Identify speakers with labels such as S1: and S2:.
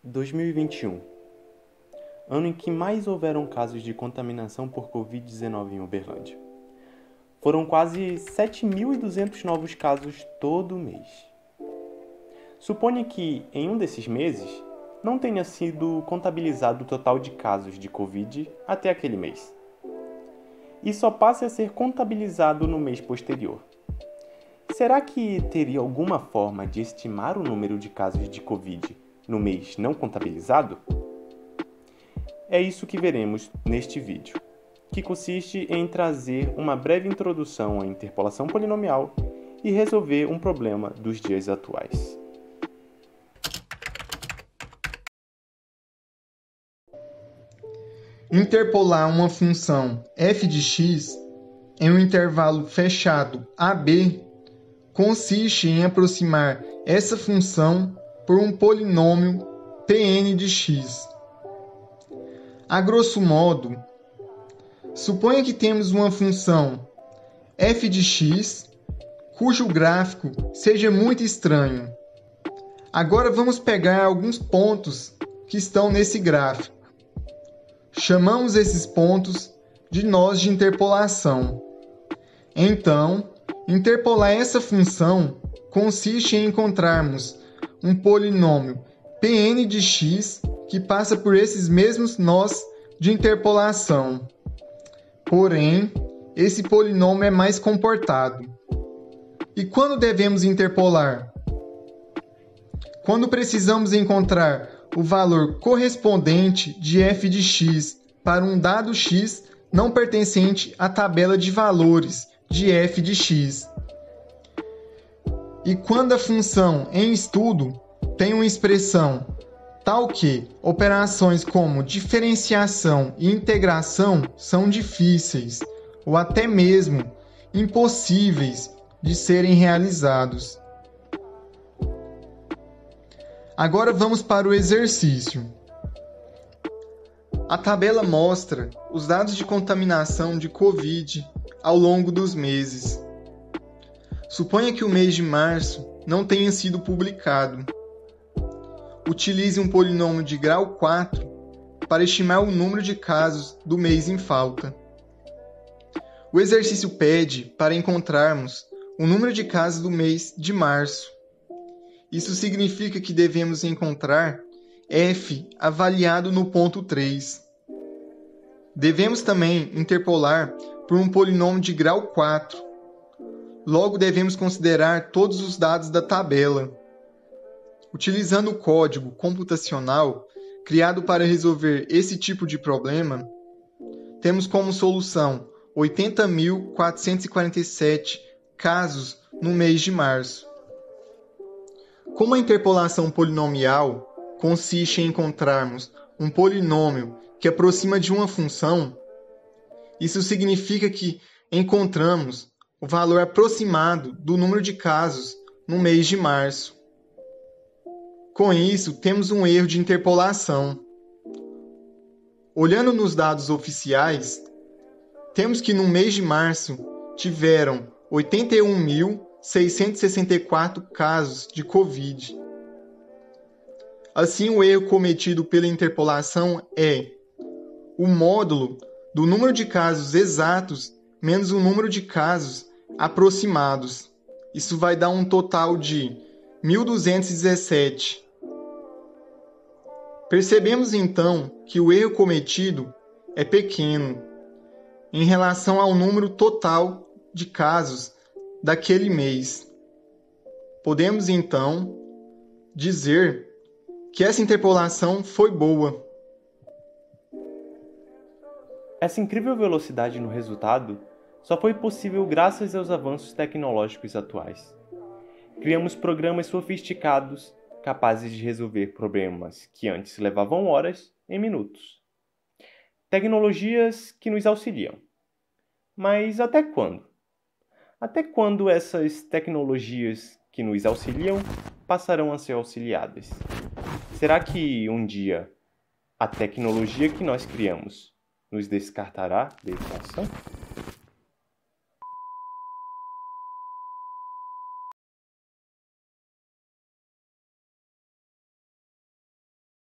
S1: 2021, ano em que mais houveram casos de contaminação por Covid-19 em Uberlândia. Foram quase 7.200 novos casos todo mês. Suponha que, em um desses meses, não tenha sido contabilizado o total de casos de Covid até aquele mês, e só passe a ser contabilizado no mês posterior. Será que teria alguma forma de estimar o número de casos de Covid no mês não contabilizado? É isso que veremos neste vídeo, que consiste em trazer uma breve introdução à interpolação polinomial e resolver um problema dos dias atuais.
S2: Interpolar uma função f de x em um intervalo fechado AB consiste em aproximar essa função por um polinômio Pn de x. A grosso modo, suponha que temos uma função f de x cujo gráfico seja muito estranho. Agora vamos pegar alguns pontos que estão nesse gráfico. Chamamos esses pontos de nós de interpolação. Então, interpolar essa função consiste em encontrarmos um polinômio Pn de x que passa por esses mesmos nós de interpolação. Porém, esse polinômio é mais comportado. E quando devemos interpolar? Quando precisamos encontrar o valor correspondente de f de x para um dado x não pertencente à tabela de valores de f de x. E quando a função em estudo tem uma expressão tal que operações como diferenciação e integração são difíceis ou até mesmo impossíveis de serem realizados. Agora vamos para o exercício. A tabela mostra os dados de contaminação de Covid ao longo dos meses. Suponha que o mês de março não tenha sido publicado. Utilize um polinômio de grau 4 para estimar o número de casos do mês em falta. O exercício pede para encontrarmos o número de casos do mês de março. Isso significa que devemos encontrar f avaliado no ponto 3. Devemos também interpolar por um polinômio de grau 4. Logo, devemos considerar todos os dados da tabela. Utilizando o código computacional criado para resolver esse tipo de problema, temos como solução 80.447 casos no mês de março. Como a interpolação polinomial consiste em encontrarmos um polinômio que aproxima de uma função, isso significa que encontramos o valor aproximado do número de casos no mês de março. Com isso, temos um erro de interpolação. Olhando nos dados oficiais, temos que no mês de março tiveram 81.664 casos de Covid. Assim, o erro cometido pela interpolação é o módulo do número de casos exatos menos o número de casos aproximados. Isso vai dar um total de 1.217. Percebemos então que o erro cometido é pequeno em relação ao número total de casos daquele mês. Podemos então dizer que essa interpolação foi boa.
S1: Essa incrível velocidade no resultado só foi possível graças aos avanços tecnológicos atuais. Criamos programas sofisticados capazes de resolver problemas que antes levavam horas em minutos. Tecnologias que nos auxiliam. Mas até quando? Até quando essas tecnologias que nos auxiliam passarão a ser auxiliadas? Será que um dia a tecnologia que nós criamos nos descartará da equação?